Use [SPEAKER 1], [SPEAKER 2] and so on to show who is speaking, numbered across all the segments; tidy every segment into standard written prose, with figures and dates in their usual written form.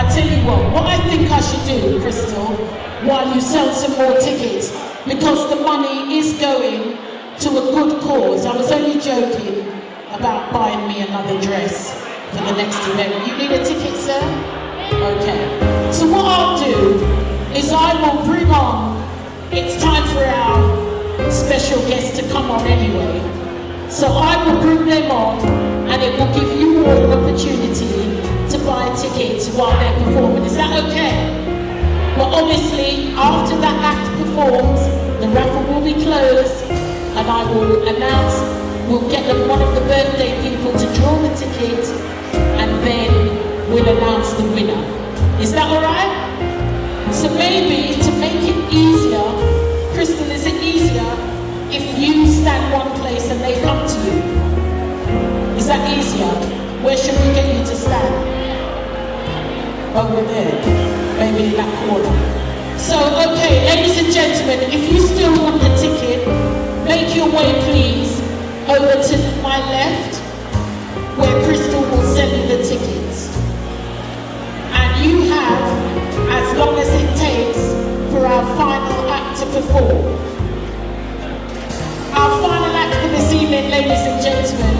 [SPEAKER 1] tell you what I think I should do, Crystal, while you sell some more tickets, because the money is going to a good cause. I was only joking about buying me another dress for the next event. You need a ticket, sir? Okay. So what I'll do is I will bring on, it's time for our special guest to come on anyway. So I will bring them on, and it will give you all an opportunity to buy tickets while they're performing. Is that okay? But obviously, after that act performs, the raffle will be closed, and I will announce, we'll get them one of the birthday people to draw the ticket, and then we'll announce the winner. Is that all right? So maybe to make it easier, Crystal, is it easier if you stand one place and they come to you? Is that easier? Where should we get you to stand? Over there, maybe in that corner. So, okay, ladies and gentlemen, if you still want the ticket, make your way, please, over to my left, where Crystal will send you the tickets. And you have as long as it takes for our final act to perform. Our final act for this evening, ladies and gentlemen,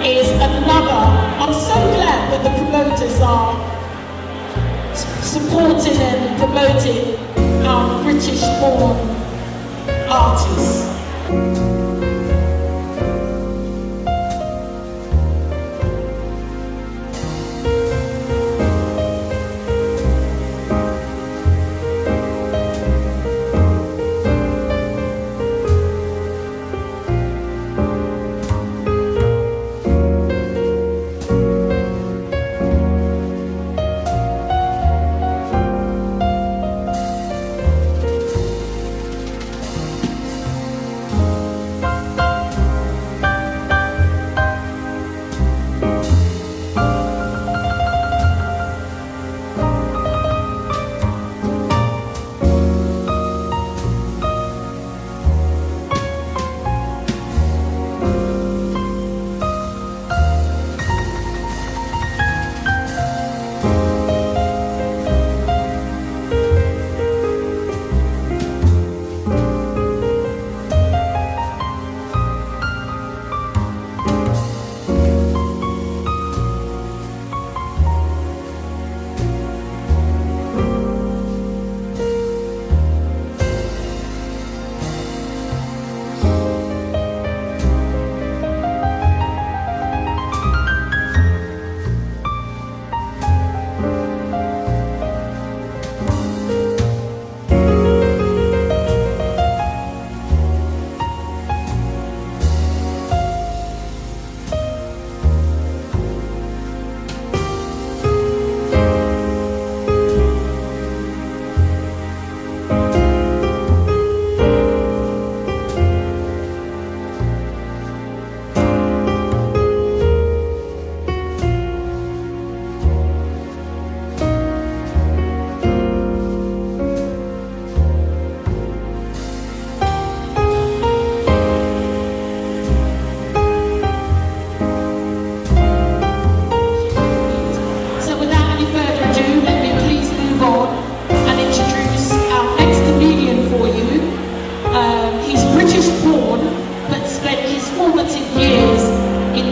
[SPEAKER 1] is another. I'm so glad that the promoters are supporting and promoting our British-born artists.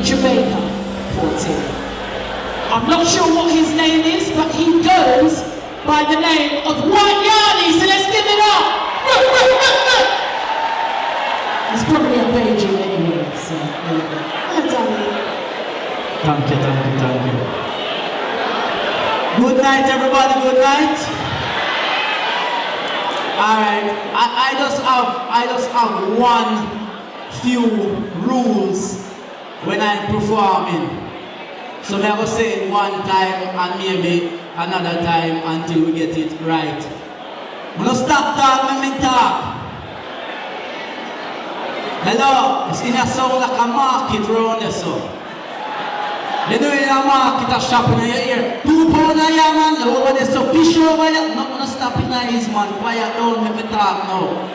[SPEAKER 1] Jamaica. I'm not sure what his name is, but he goes by the name of White Yardie, so let's give it up! He's probably a Beijing anyway, so there you go.
[SPEAKER 2] Thank you. Good night, everybody, good night. Alright, I just have one few rules when I'm performing. So I will say it one time and maybe another time until we get it right. I'm gonna stop talking when me talk. Hello, it's in a sound like a market round there, so. You know in a market, a shop in your ear. 2 pounds a year, man. Over there, so fish over there. Not gonna stop in his man. Quiet down, let me talk now.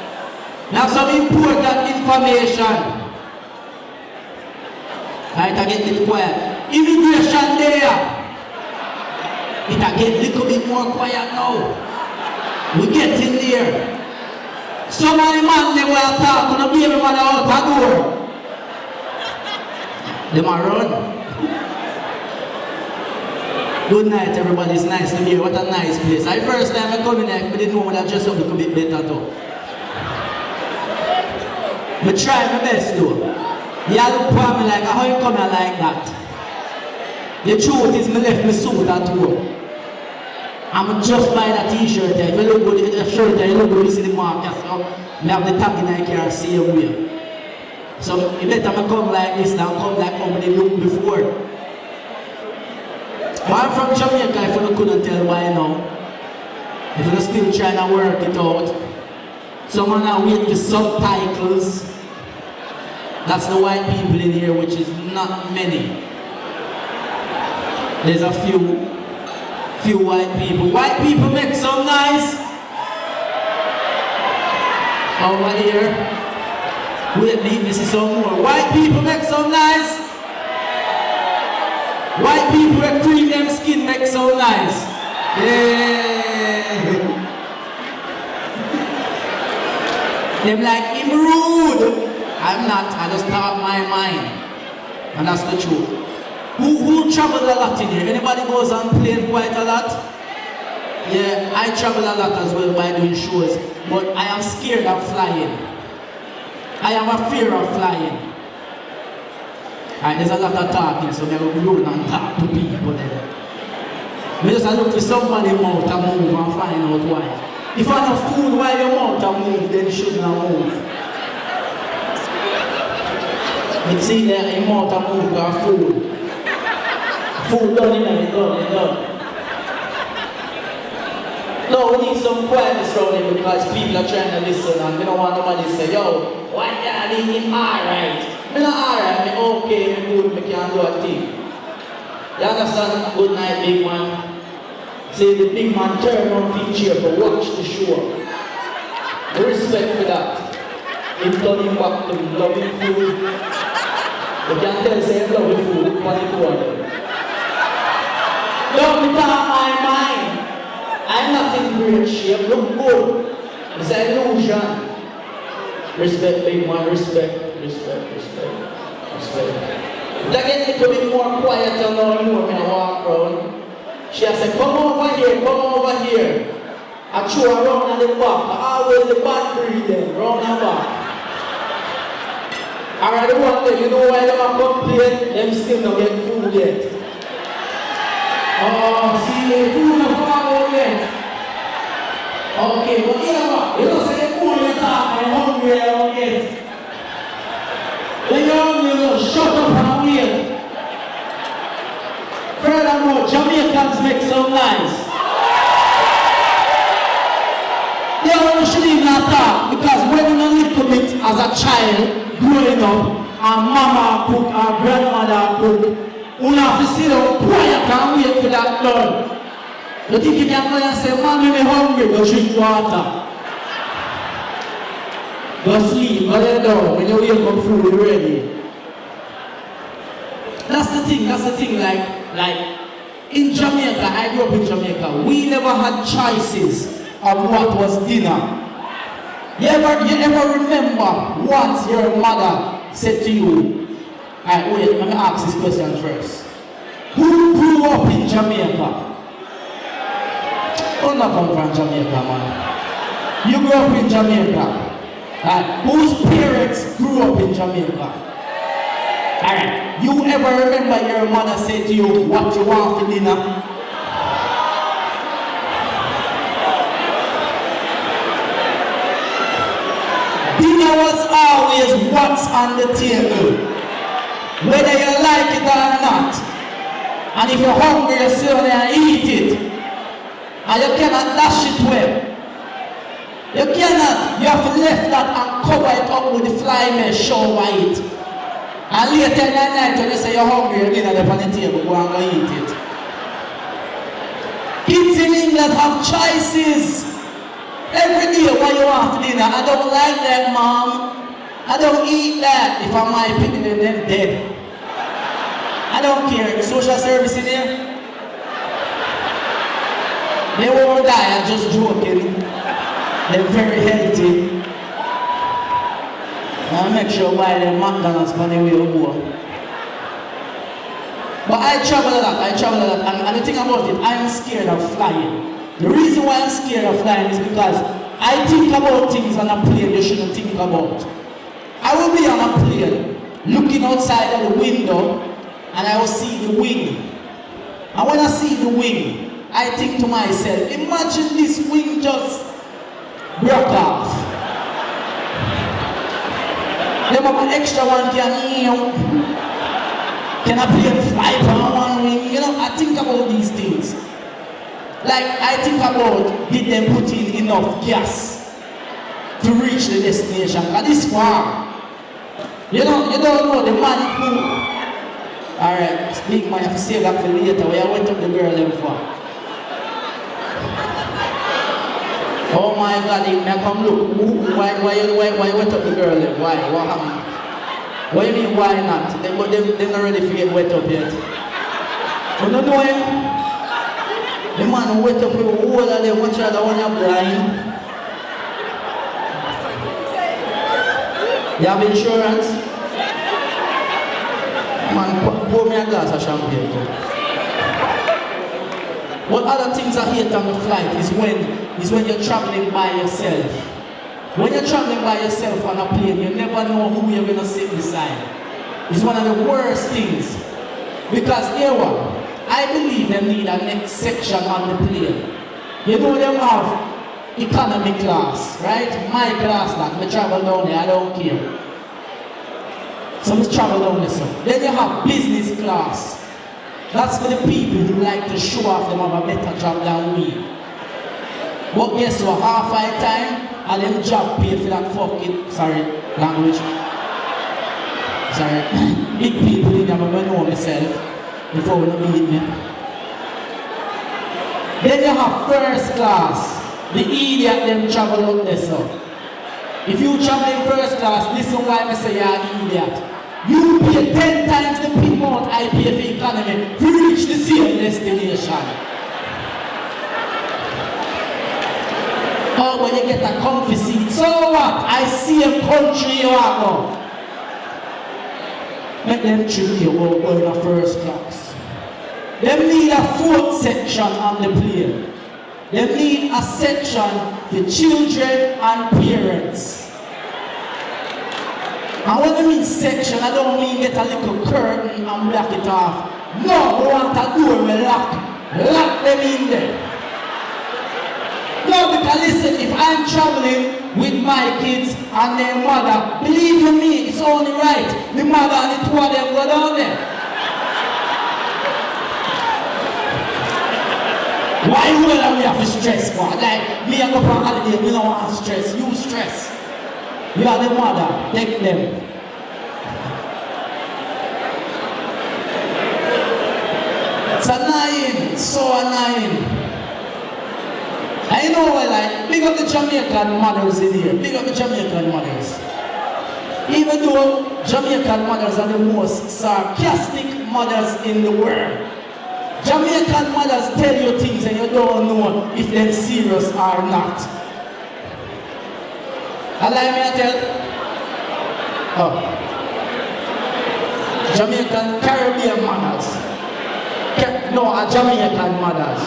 [SPEAKER 2] Now some important information. Right, I get it quiet. Immigration there. It a get a little bit more quiet now. We get in there. Some of the man they will talk on a baby mother out the door. Them a run. Good night, everybody. It's nice to be here. What a nice place. The first time I come in here, I didn't know when I dress up a little bit better too. I try my best though. You look for me like, how you come here like that? The truth is, I left my suit at home. I'm just buy that t-shirt there. If you look good, the shirt there, you look good, you see the mark. So I have the tag in my car, same way. So you better come like this than come like how they look before. But I'm from Jamaica, if you couldn't tell why now. If you're still trying to work it out. Someone are waiting for subtitles. That's the white people in here, which is not many. There's a few white people. White people make some noise. Over here. Wait, let me see some more. White people make some noise. White people that cream them skin make so nice. Yeah. Them like, him rude. I'm not, I just talk my mind. And that's the truth. Who travel a lot in here? Anybody goes on plane quite a lot? Yeah, I travel a lot as well by doing shows. But I am scared of flying. I have a fear of flying. Alright, there's a lot of talking, so I will run and talk to people there. I just look for somebody mouth and move and find out why. If I have food while your mouth and move, then you shouldn't move. You see there, your mouth and move got food. Food done in there, done. No, we need some quietness around here because people are trying to listen and we don't want nobody to say, yo, White Yardie, him alright. I'm not alright, I'm okay, I'm good, I can do a thing. You understand? Good night, big man. Say the big man turn on feature for watch the show. Respect for that. Him turning back to loving food. You can tell say him loving food, what it was. Don't talk my mind. I'm not in great shape, look good. It's an illusion. Respect, big man, respect. But again, it will be more quiet and more when I walk around. She has said, come over here. I throw around at the back. I always the bad breathing, round and back. Alright, the one thing, you know why they are complaining? Them still not get food yet. Oh, see, the food not far out yet. Okay, but you know, say the food you talk, I'm hungry, I don't get. When you're hungry, you shut up and wait. Furthermore, Jamaicans make some noise. They don't should even talk because when you're a little bit as a child growing up, and mama cook, and grandmother cook, you have to sit down quiet and wait for that done. You think you can go and say, Mommy, I'm hungry, go drink water. Go sleep, go lay down. When you wake up, food ready. That's the thing, like in Jamaica, I grew up in Jamaica, we never had choices of what was dinner. You ever remember what your mother said to you? Alright, wait, let me ask this question first. Who grew up in Jamaica? Who not come from Jamaica, man? You grew up in Jamaica. Alright, whose parents grew up in Jamaica? Alright, you ever remember your mother said to you what you want for dinner? Dinner was always what's on the table, whether you like it or not. And if you're hungry, you sit down there and eat it. And you cannot dash it well. You cannot. You have to lift that and cover it up with the fly mesh, shower it. And later in the night when you say you're hungry, you're dinner on the table, go and go eat it. Kids in England have choices. Every day what you want for dinner. I don't like that, Mom. I don't eat that. If I'm my picking them, then dead. I don't care. Social service in here? They won't die, I'm just joking. They're very healthy. I'll make sure why they're McDonald's on the way home. But I travel a lot, and the thing about it, I'm scared of flying. The reason why I'm scared of flying is because I think about things on a plane you shouldn't think about. I will be on a plane, looking outside of the window, and I will see the wing. And when I see the wing, I think to myself, imagine this wing just broke off. Them have an extra one can I plane fly on one wing? You know, I think about these things. Like, I think about, did they put in enough gas to reach the destination? Because this far. You know, you don't know the man who... Alright, speak man, you have to save that for later. Where I went up the girl them for. Oh my God, he may come look. Why you went up the girl them? Why? What happened? What do you mean, why not? They're not ready to get wet up yet. You don't know him? The man who wet up with the whole of them, watch out when you're blind. You have insurance? Man, pour me a glass of champagne too. What other things I hate on the flight is when you're traveling by yourself. When you're traveling by yourself on a plane, you never know who you're going to sit beside. It's one of the worst things. Because here what? I believe they need a next section on the plane. You know them have economy class, right? My class that, me travel down there, I don't care. So me travel down there, so. Then you have business class. That's for the people who like to show off them have a better job than we. But guess what, half my time, and them job pay for that fucking, sorry, language. Sorry, big people in there, but I know myself. Before we don't meet me. Then you have first class. The idiot them travel up there, so. If you travel in first class, listen why I say you're an idiot. You pay 10 times the amount I pay for economy to reach the same destination. Oh, when you get a comfy seat, so what? I see a country you are now. Make them treat you over in a first class. They need a fourth section on the plane. They need a section for children and parents. And when I mean section, I don't mean get a little curtain and block it off. No, we want a door we lock. Lock them in there. No, because listen, if I'm traveling with my kids and their mother, believe you me, it's only right. The mother and the two of them go down there. Why will we have to stress for? Like, me I go for holiday, we don't want to stress. You stress. You are the mother, take them. It's annoying, so annoying. I know I like, big up the Jamaican mothers in here, big up the Jamaican mothers. Even though Jamaican mothers are the most sarcastic mothers in the world. Jamaican mothers tell you things and you don't know if they're serious or not. Allow me to tell? Oh. Jamaican Caribbean mothers. No, Jamaican mothers.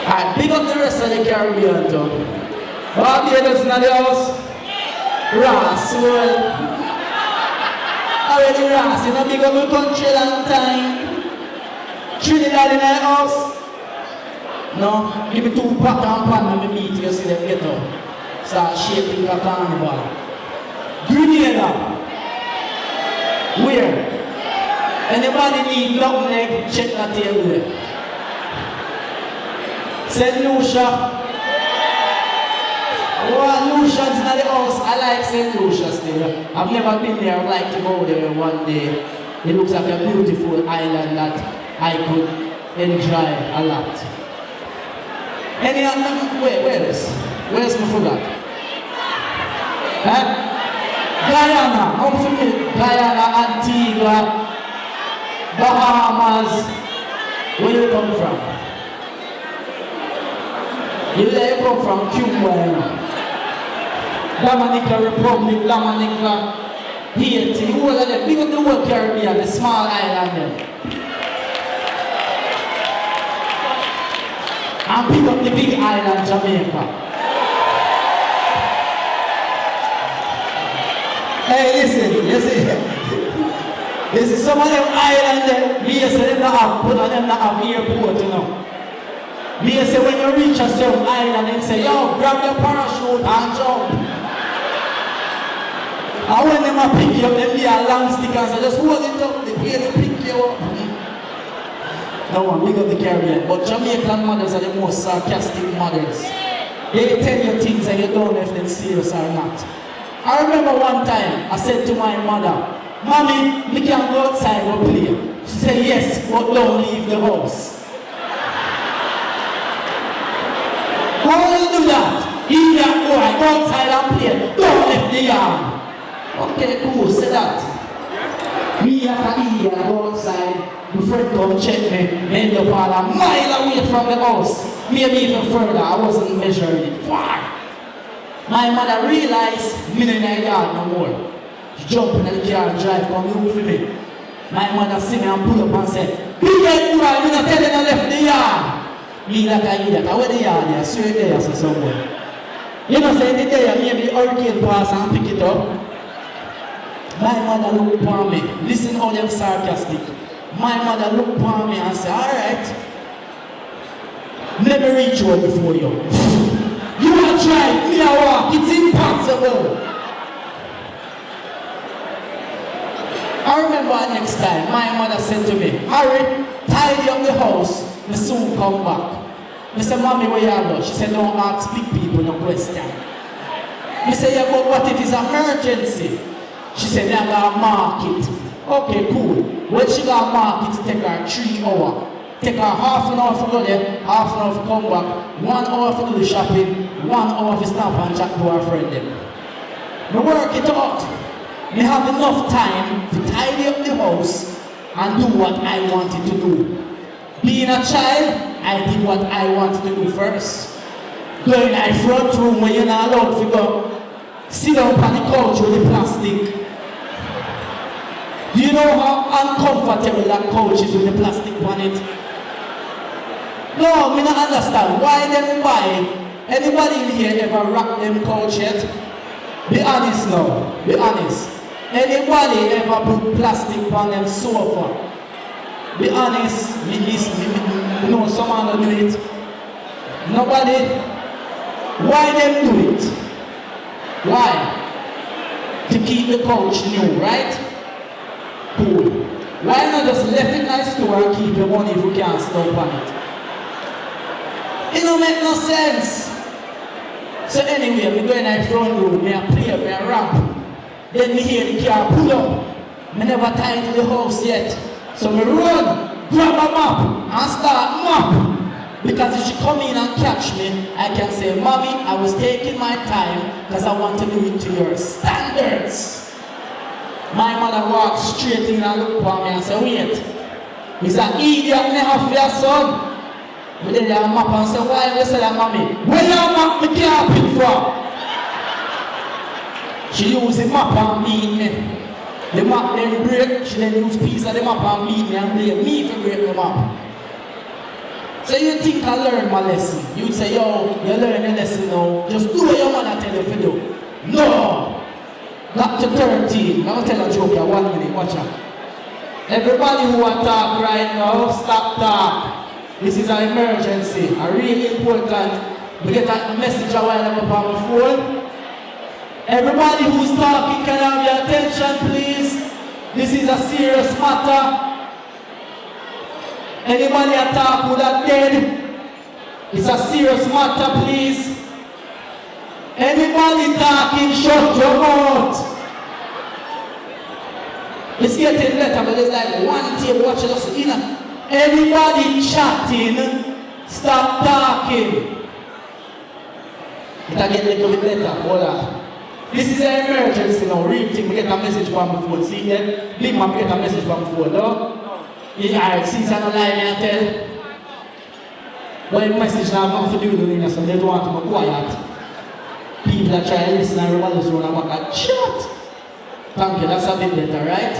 [SPEAKER 2] Alright, pick up the rest of the Caribbean too. Barbados in the house. Ross, well. Already Ross, you know, big up the country long time. Trinidad in the house. No, give me 2 pot and pan and me meet you see them get up. Start shaking the carnival. Grenada. Where? Anybody need long leg, check that table there. St. Lucia. Oh, Lucia's in the house. I like St. Lucia still. I've never been there. I'd like to go there one day. It looks like a beautiful island that I could enjoy a lot. Any other? Where else? Where's my forgot? Huh? Guyana. I'm familiar. Guyana, Antigua, Bahamas. Where you come from? You there come from Cuba, Dominica Republic, Dominica, Haiti, all of them. Big up the whole Caribbean, the small island there. And pick up the big island, Jamaica. Hey, listen. This is some of them islands that me say them not have, put on them not have airport, you know. Me say when you reach a certain island, they say, yo, grab your parachute and jump. And when them a pick you up, them be a long stick and say, just hold it up, the plane will pick you up. No one, big up the Caribbean. But Jamaican mothers are the most sarcastic mothers. They tell you things and you don't know if they're serious or not. I remember one time, I said to my mother, Mommy, we can go outside and play. She said, yes, but don't leave the house. How will you do that? You can go outside and play. Don't leave the yard. Okay, cool, say that. Me as an idiot go outside, my friend come check me, end up all a mile away from the house. Maybe even further, I wasn't measuring it. Far. My mother realized me in the yard no more. She jumped in the car and drive come look for me. My mother see me and pull up and say, big head boy, me not tell you I left the yard. Me like an idiot, I went the yard there, straight there so somewhere. You know, say the day maybe hurricane pass and pick it up. My mother looked upon me. Listen how them sarcastic. My mother looked upon me and said, alright, let me reach you before you. You will try, me a walk, it's impossible. I remember next time, my mother said to me, Harry, tidy up the house, we soon come back. I said, Mommy, where you are? She said, don't ask big people no question. I said, yeah, but what if it's an emergency? She said, I'm going to mark it. Okay, cool. When she got mark it, take her 3 hours. Take her half an hour for go there, half an hour for come back, 1 hour for do the shopping, 1 hour for stop and chat to her friend them. We work it out. We have enough time to tidy up the house and do what I wanted to do. Being a child, I did what I wanted to do first. Go in the front room where you're not allowed to go. Sit down on the couch with the plastic. Do you know how uncomfortable that couch is with the plastic on it? No, I don't understand. Why them buy? Anybody in here ever rock them couch yet? Be honest now. Be honest. Anybody ever put plastic on them sofa? Be honest. You know someone do it. Nobody. Why them do it? Why? To keep the couch new, right? Cool. Why not just left it in the store and keep your money if you can't stop on it? It don't make no sense. So anyway, we go in the front room, me a play, me a rap. Then me hear the car pull up. Me never tidy the house yet. So me run, grab a map, and start map. Because if she come in and catch me, I can say, Mommy, I was taking my time because I want to do it to your standards. My mother walked straight in and looked for me and said, wait, he's an idiot, me have your son. But then I map and say, why you say that, Mommy? Where you map me carpet from? She used the map and beat me. The map then break, she then use piece of the map and beat me and blame me for break the map. So you think I learned my lesson? You'd say, yo, you learn a lesson now. Just do what your mother tell you to do. No! Not to 13. I'm going to tell a joke here. 1 minute. Watch out. Everybody who want to talk right now, stop talk. This is an emergency. A really important. We get a message a while ago on my phone. Everybody who's talking, can I have your attention, please? This is a serious matter. Anybody attack who are dead? It's a serious matter, please. Anybody talking, shut your mouth. It's getting better, but there's like one table watching us in. Anybody chatting, stop talking. It'll get a little bit better. Hold on. This is an emergency now. Real thing, we get a message from my phone. See here? Big man, we get a message from my phone, no? Yeah, alright, since I'm not lying, I tell.
[SPEAKER 3] But the message now I'm going to do the so they don't want to be quiet. People that try to listen and everybody just run back and shut. Thank you, that's a bit better, right?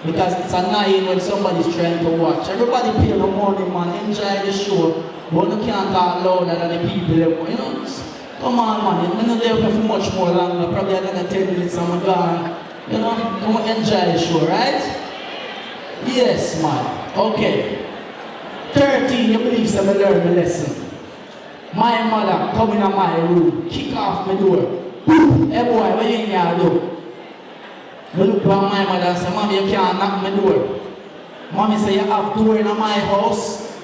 [SPEAKER 3] Because it's annoying when somebody's trying to watch. Everybody pay the money, man, enjoy the show. But you can't talk louder than the people, you know. Come on, man, you're not there for much more longer, probably another 10 minutes and I'm gone. You know, come on, enjoy the show, right? Yes, man. Okay. 13, you believe some learn the lesson. My mother come in my room, kick off my door. Hey boy, what you in here do? I look at my mother and say, Mommy, you can't knock my door. Mommy say, you have door in my house.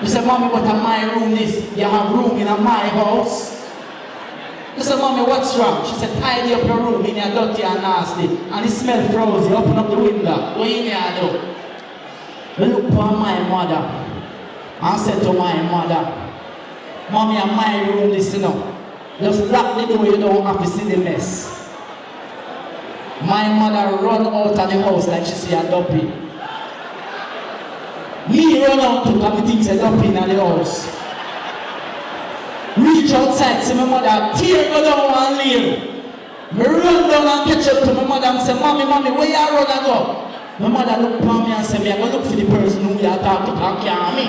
[SPEAKER 3] I say, Mommy, what in my room is? You have room in my house. I said, Mommy, what's wrong? She said, tidy up your room in your dirty and nasty. And it smells frozen. Open up the window. What in here do? I look at my mother and said to my mother, Mommy, in my room, listen up. Just lock the door, you don't have to see the mess. My mother run out of the house like she see a duppy. Me run out to come things a duppy in the house. Reach outside, see my mother, tear go down and leave. Me run down and catch up to my mother and say, Mommy, where you run and go? My mother look at me and say, I'm going to look for the person who you are talking to and can't me.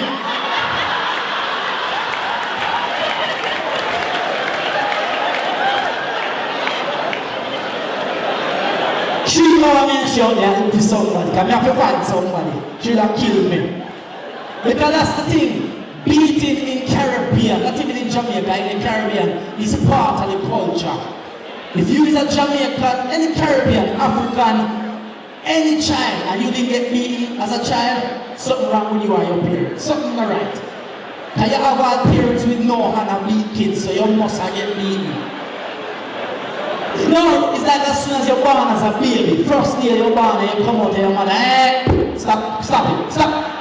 [SPEAKER 3] She know me and she out there look for somebody, because I have to find somebody. She'll have killed me. Because that's the thing. Beating in Caribbean, not even in Jamaica, in the Caribbean, is part of the culture. If you is a Jamaican, any Caribbean, African, any child, and you didn't get beaten as a child, something wrong with you and your parents. Something not right. Because you have all parents with no hand and beat kids, so you must get beaten. No, it's like as soon as you're born as a baby, first day you're born and you come out to your mother, stop it, stop.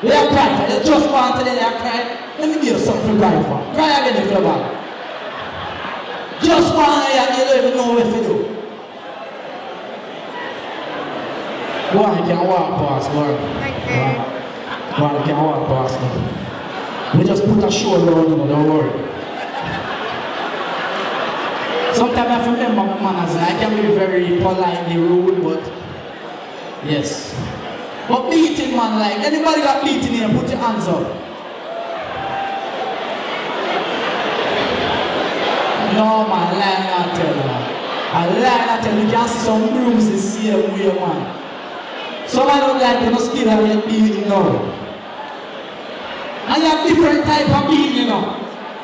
[SPEAKER 3] You are crying for, you just want to let you cry. Let me give you something to cry for. Cry again if you're bad. Just want to you don't even know what to do. One can walk past, one can walk past. We just put a shoulder on you, don't worry. Sometimes I have to remember my manners. I can be very politely rude, but yes. But beating, man, like anybody got beaten here, put your hands up. No, man, I lie not tell you. I lie not tell you. You can see some bruises here, man. Some I don't like, you know, still have get beaten now. And you have different type of beating, you know.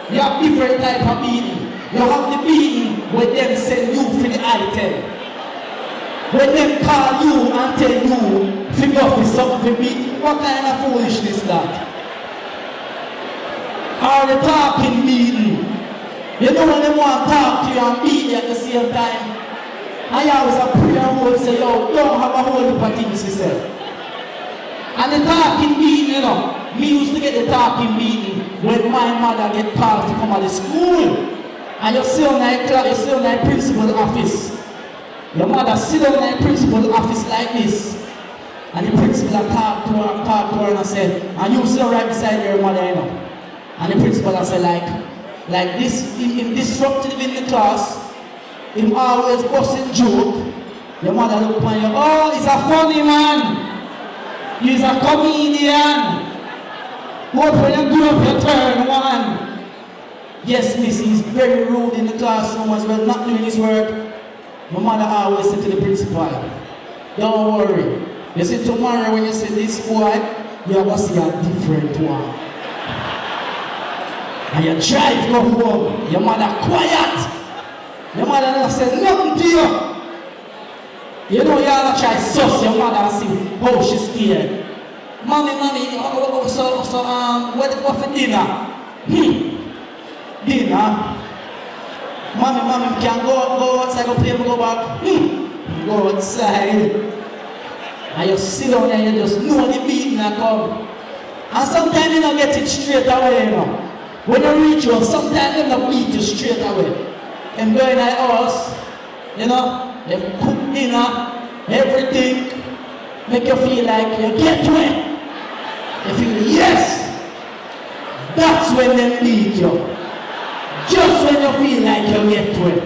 [SPEAKER 3] You have different type of beating. You have the beating when them send you for the item. When them call you and tell you to go for something for me, what kind of foolishness that? Or the talking beating. You know when they want to talk to you and beat you at the same time. And you always a prayer who say, yo, don't have a whole heap of things to say. And the talking beating, you know, me used to get the talking beating when my mother get called to come to the school. And you sit on that principal's office. Your mother sit on that principal's office like this. And the principal talk to her and say, and you sit right beside your mother, you know. And the principal say like this, him disruptive in the class, him always busting joke. Your mother look upon you, oh, he's a funny man. He's a comedian. What when you do up your turn, one? Yes, miss, he's very rude in the classroom as well, not doing his work. My mother always said to the principal, don't worry. You see, tomorrow when you see this boy, you're going to see a different one. And you drive go home, your mother quiet. Your mother never said nothing to you. You know, you have to try suss your mother and see how she's scared. Mommy, what for dinner? Dinner? Mommy, can go outside, go play, go back. Go outside. And you sit down there and you just know the beating that come. And sometimes you don't get it straight away, you know. When you reach home, sometimes they don't beat you straight away. And go in the house, you know, they cook dinner, everything, make you feel like you get wet. You feel, yes! That's when they beat you. Just when you feel like you get to it.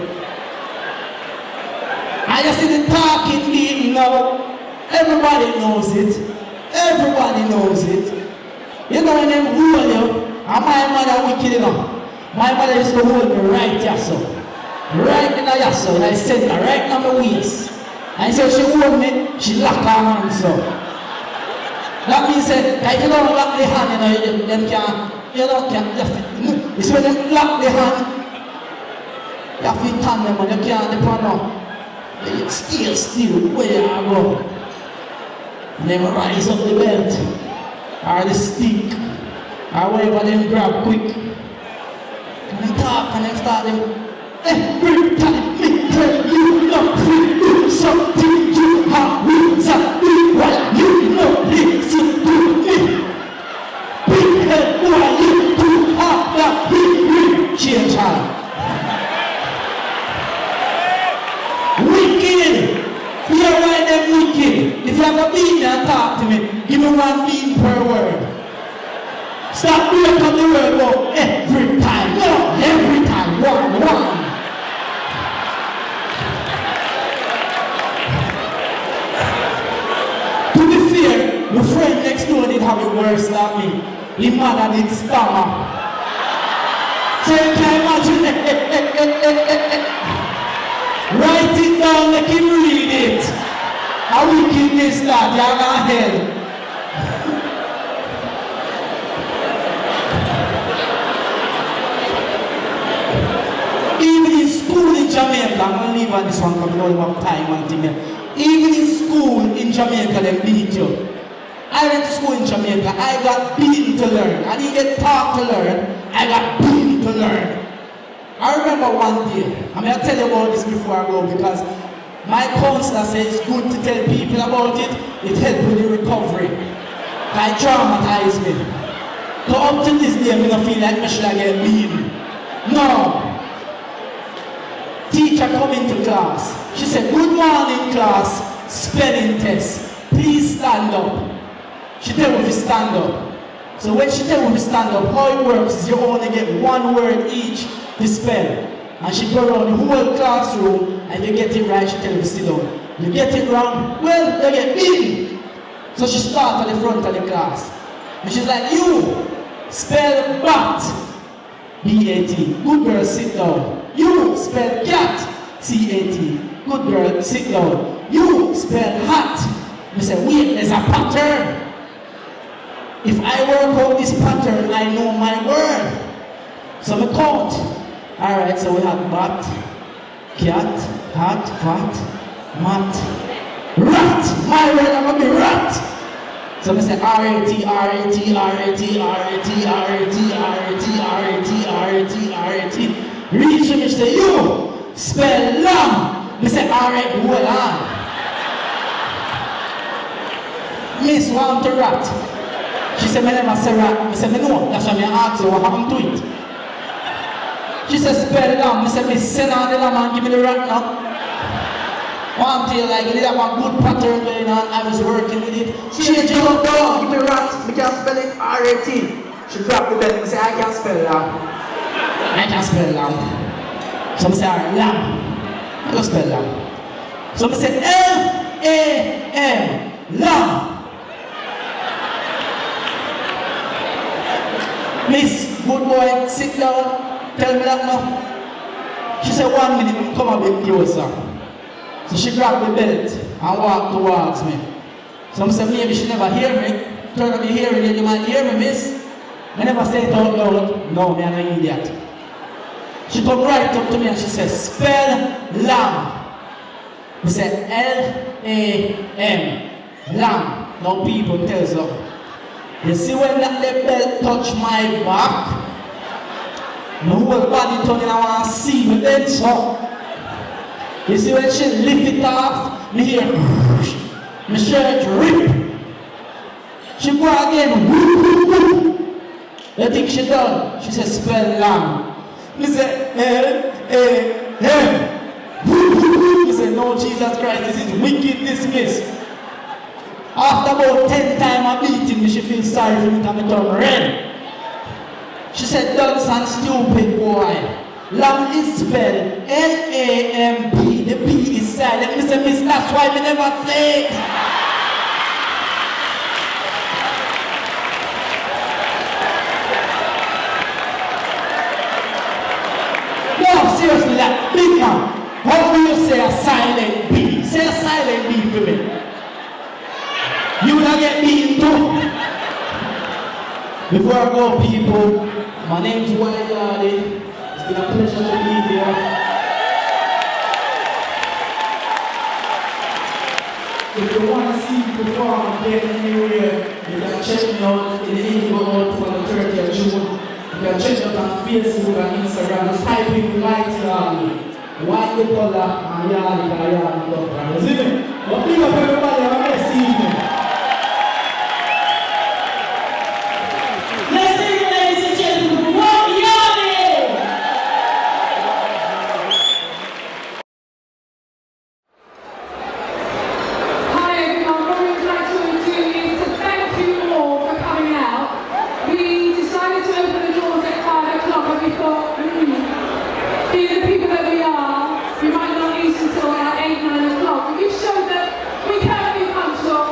[SPEAKER 3] And you see the talking beating now. Everybody knows it. Everybody knows it. You know when them hold you, and my mother wicked enough. My mother used to hold me right here, so. Right in the yasso, and I said right in my waist. And so she hold me, she lock her hand so. That means that if you don't lock the hand, you know, them can't, it's when them lock the hand, you have to turn them and you can't depend on. You still, where you go. And then rise up the belt, or the stick, or whatever them grab quick. And they talk and they start them. Every time me tell you not to do something, you have reason me while you know listen to me. Big head while you do have that big change hand. Wicked! Hear why them wicked. If you have a bean and talk to me, give me one bean per word. Stop breaking up the word go every time. No, every time. One. To be fair, the friend next door did have it worse than me. His mother did stammer. So you can imagine. Write it down, let him read it. How wickedness that, you're not hell. Even in school in Jamaica, I'm going to leave on this one because we don't have time and thing. Even in school in Jamaica, they beat you. I went to school in Jamaica, I got beaten to learn. I didn't get taught to learn, I got beaten to learn. I remember one day, I'm going to tell you about this before I go because my counselor said it's good to tell people about it. It helps with the recovery. It traumatized me. So up to this day, I don't feel like I should get beaten. No. Teacher come into class. She said, good morning class, spelling test. Please stand up. She tell me to stand up. So when she tell me to stand up, how it works is you only get one word each to spell. And she go around the whole classroom and you get it right, she tell you to sit down. You get it wrong, well, you get beaten. So she starts at the front of the class. And she's like, you spell bat, B-A-T. Good girl, sit down. You spell cat, C-A-T. Good girl, sit down. You spell hat. I say, wait, there's a pattern. If I work out this pattern, I know my word. So I count. Alright, so we have bat, cat, hat, vat, mat, rat. My word, I'm going to be rat. So I say R-A-T, R-A-T, R-A-T, R-A-T, R-A-T, R-A-T, R-A-T, R-A-T, R-A-T. Reach him and say, you spell lamb. I say R-A-T, hold on. Miss, want to rat. She said, my name is Sarah. I said, no, that's why I asked you what happened to it. She said, spell lamb. I said, Miss, send on the lamb and give me the rat now. One day, like, you did have a good pattern going on. I was working with it. Change it up, go. Give me the rat. I can't spell it R-A-T. She dropped the bell. I said, I can't spell lamb. I can't spell lamb. So I said, alright, lamb. I don't spell lamb. So I said, L-A-M. Lamb. Miss, good boy, sit down. Tell me that now. She said, 1 minute, come a bit closer. So she grabbed the belt and walked towards me. So I said, maybe she never hear me. Turn on the hearing aid, you might hear me, miss. I never say it out loud. No, me, I'm an idiot. She come right up to me and she said, spell lamb. I said, L-A-M. Lamb. Now people tell so. You see when that belt touch my back? My whole body turning, I want to see my head so. You see when she lift it off, me hear my shirt rip. She go again, you think she done? She said, spell lamb. Me say, Me say, no, Jesus Christ, this is wicked dismiss. I After about 10 times of beating me, she feels sorry for me to me turn red. She said, "Dunce and stupid boy. Lamb is spelled L-A-M-B. The P is silent." Me say, "Miss, that's why me never say it." No, seriously, like, big man. How do you say a silent B? Say a silent B for me. You will get beaten too. Before I go, people, my name's White Yardie. It's been a pleasure to be here. If you want to see me perform again anywhere, you can check me out in the Indigo Hall on the 30th of June. You can check me out on Facebook and Instagram. Just type in White Yardie. White the color and Yardie can Yardie come from. You see me? But big up everybody, have a nice evening.
[SPEAKER 1] Let's sing it, ladies and gentlemen. White Yardie!
[SPEAKER 4] Hi everyone, what we would like to do is to thank you all for coming out. We decided to open the doors at 5 o'clock and we thought, being the people that we are, we might not leave until about 8, 9 o'clock. But you showed that we can be punctual,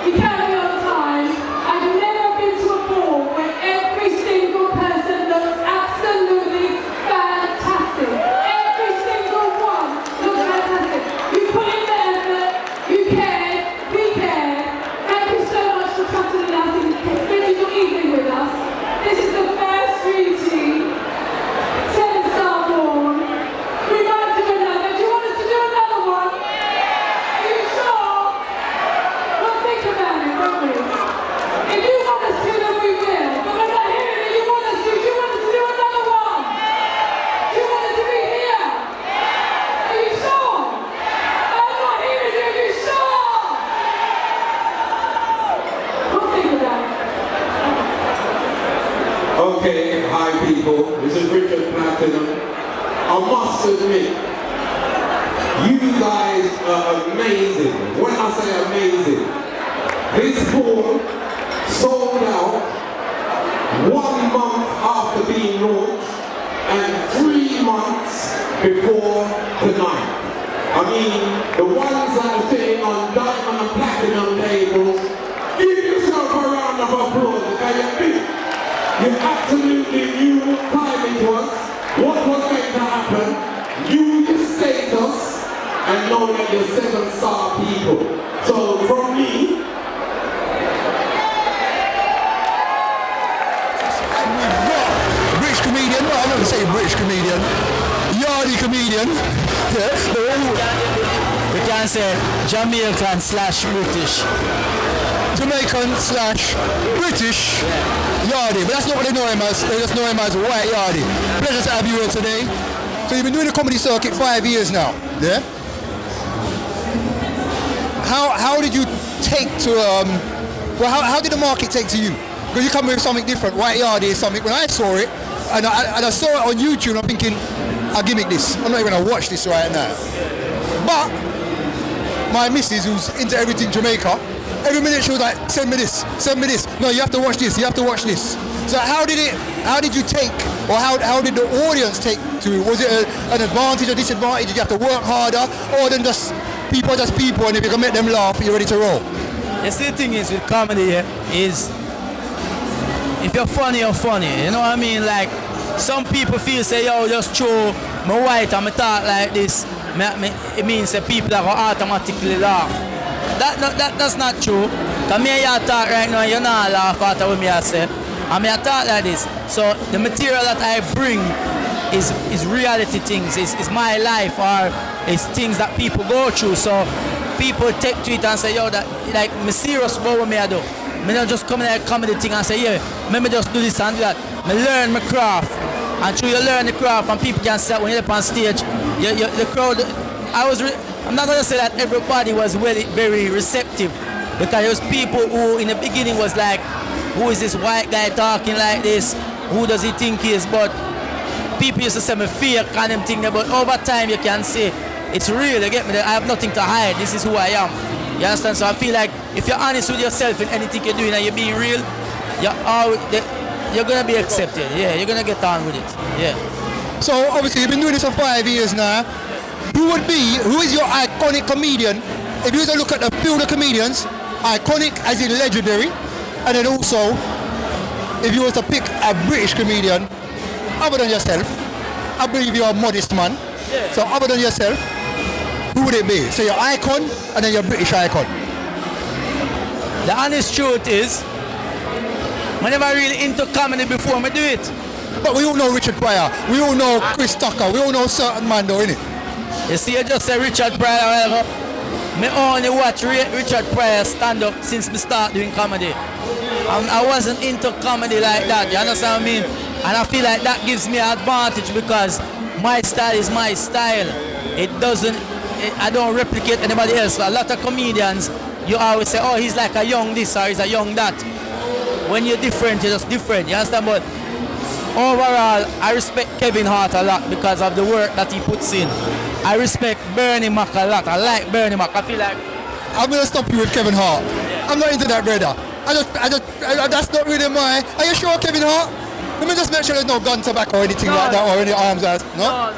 [SPEAKER 4] we can be on time. I've never been to a ball where every single person looks absolutely fantastic. Every single one looks fantastic. You put in the effort, you cared, we cared. Thank you so much for trusting in us and spending your evening with us. This is the first routine. 10-star born. We might do another. Do you want us to do another one? Are you sure? We'll think about it, won't we? If you want us to, then we will. But we're not hearing that you want us to. Do you want us to do another one? Do you want us to be here? Are you sure? I'm not hearing you. Are you sure? We'll think about it.
[SPEAKER 5] Okay, hi people, this is Richard Platinum. I must admit, you guys are amazing. When I say amazing, this ball sold out 1 month after being launched and 3 months before tonight. I mean, the ones that are sitting on diamond and platinum tables, give yourself a round of applause, can you beat? You absolutely knew what time it was, what was going to happen, knew your status, and know that you're 7-star people. So from me,
[SPEAKER 6] British comedian, no, I'm not going to say British comedian, Yardie comedian,
[SPEAKER 3] We can say Jamaican / British.
[SPEAKER 6] Jamaican / British Yardie, but that's not what they know him as, they just know him as White Yardie. Pleasure to have you here today. So you've been doing the comedy circuit 5 years now, yeah? How did you take to, how did the market take to you? Because you come with something different. White Yardie is something, when I saw it, and I saw it on YouTube, I'm thinking, I'll gimmick this. I'm not even going to watch this right now. But my missus, who's into everything Jamaica, every minute she was like, send me this. No, you have to watch this, you have to watch this. So how did you take, or how did the audience take to it? Was it an advantage or disadvantage? Did you have to work harder? Or then just people, and if you can make them laugh, you're ready to roll?
[SPEAKER 7] The see, the thing is with comedy is, if you're funny, you're funny. You know what I mean? Like, some people feel say, yo, just show me white and me talk like this. It means that people that will automatically laugh. That's not true. Because me and you talk right now, you're not laugh after what me I say. And me I talk like this. So the material that I bring is reality things. It's my life, or it's things that people go through. So people take to it and say, yo, that like me serious about what me I do. Me not just come in a comedy thing and say, yeah, let me just do this and do that. Me learn my craft. And through you learn the craft, and people can say when you're up on stage, the crowd, I'm not going to say that everybody was very receptive, because there was people who in the beginning was like, who is this white guy talking like this? Who does he think he is? But people used to say me fake and them thing there, but over time you can see it's real, you get me? I have nothing to hide. This is who I am. You understand? So I feel like if you're honest with yourself in anything you're doing and you're being real, you're gonna be accepted. Yeah, you're gonna get on with it. Yeah.
[SPEAKER 6] So obviously you've been doing this for 5 years now. Who is your iconic comedian? If you were to look at the field of comedians, iconic as in legendary, and then also if you were to pick a British comedian, other than yourself, I believe you're a modest man.
[SPEAKER 7] Yeah.
[SPEAKER 6] So other than yourself, who would it be? So your icon and then your British icon.
[SPEAKER 7] The honest truth is, I never really into comedy before I do it.
[SPEAKER 6] But we all know Richard Pryor, we all know Chris Tucker, we all know certain man though, innit?
[SPEAKER 7] You see, you just say Richard Pryor. Me only watch Richard Pryor stand up since me start doing comedy. I wasn't into comedy like that, you understand what I mean? And I feel like that gives me an advantage because my style is my style. I don't replicate anybody else. A lot of comedians, you always say, oh, he's like a young this or he's a young that. When you're different, you're just different, you understand? But overall, I respect Kevin Hart a lot because of the work that he puts in. I respect Bernie Mac a lot. I like Bernie Mac. I feel like
[SPEAKER 6] I'm gonna stop you with Kevin Hart. I'm not into that, brother. That's not really my. Are you sure, Kevin Hart? Let me just make sure there's no gun, tobacco, or anything like that, or any arms out. No.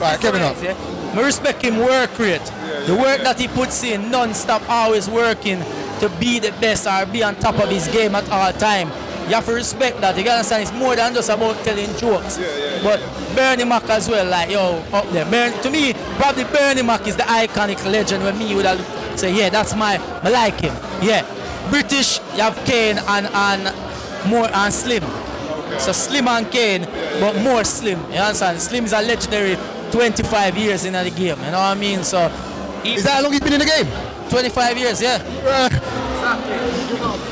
[SPEAKER 6] Right, Kevin Hart.
[SPEAKER 7] Yeah. I respect him work rate. The work that he puts in, non-stop, always working to be the best or be on top of his game at all time. You have to respect that. You gotta understand, it's more than just about telling jokes. But Bernie Mac as well, like yo, up there. To me, probably Bernie Mac is the iconic legend when me would have say, yeah, that's I like him. Yeah. British, you have Kane and Slim. So Slim and Kane, but more Slim. You understand? Slim is a legendary 25 years in the game. You know what I mean? So
[SPEAKER 6] is that how long he's been in the game?
[SPEAKER 7] 25 years, yeah.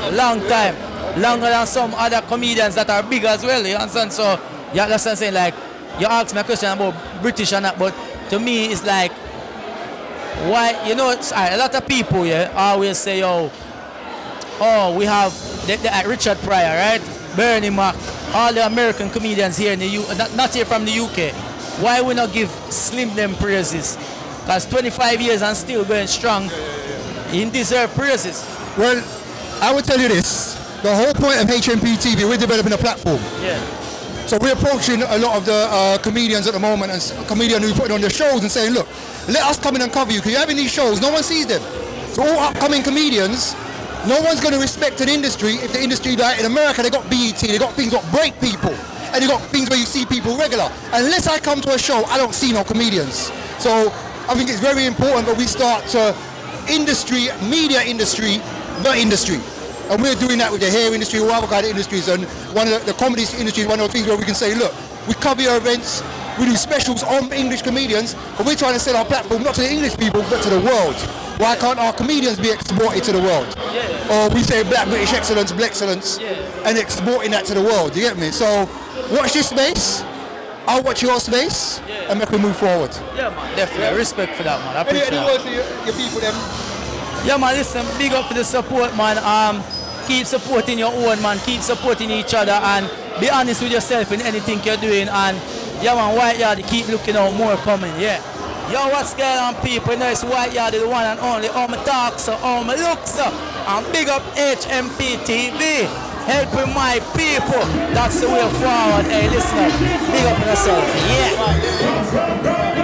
[SPEAKER 7] A long time. Longer than some other comedians that are big as well, you understand? So, you understand what I'm saying? Like, you ask me a question about British and that, but to me, it's like, why, you know, a lot of people, yeah, always say, oh, we have Richard Pryor, right? Bernie Mac, all the American comedians here in the not here from the UK. Why we not give Slim them praises? Because 25 years and still going strong, he deserve praises.
[SPEAKER 6] Well, I will tell you this. The whole point of HMP TV, we're developing a platform.
[SPEAKER 7] Yeah.
[SPEAKER 6] So we're approaching a lot of the comedians at the moment and comedians who put on their shows and saying, look, let us come in and cover you because you're having these shows, no one sees them. So all upcoming comedians, no one's going to respect an industry if the industry, like in America, they got BET, they got things that break people, and they got things where you see people regular. Unless I come to a show, I don't see no comedians. So I think it's very important that we start to media industry, the industry. And we're doing that with the hair industry, all other kind of industries, and one of the comedy industry is one of the things where we can say, look, we cover your events, we do specials on English comedians, but we're trying to sell our platform not to the English people, but to the world. Why can't our comedians be exported to the world?
[SPEAKER 7] Yeah.
[SPEAKER 6] Or we say Black British excellence, Black excellence, and exporting that to the world, you get me? So watch this space, I'll watch your space, and make we move forward.
[SPEAKER 7] Yeah, man, definitely. Respect for that, man. I appreciate
[SPEAKER 6] Any words for your people, them?
[SPEAKER 7] Yeah, man, listen, big up for the support, man. Keep supporting your own, man. Keep supporting each other and be honest with yourself in anything you're doing. And yeah, man, White Yardie, keep looking out, more coming, yeah. Yo, what's going on, people? You know, it's White Yardie, the one and only. All my talk, so all my looks, so. And big up HMP TV, helping my people. That's the way forward. Hey, listen up. Big up yourself, yeah.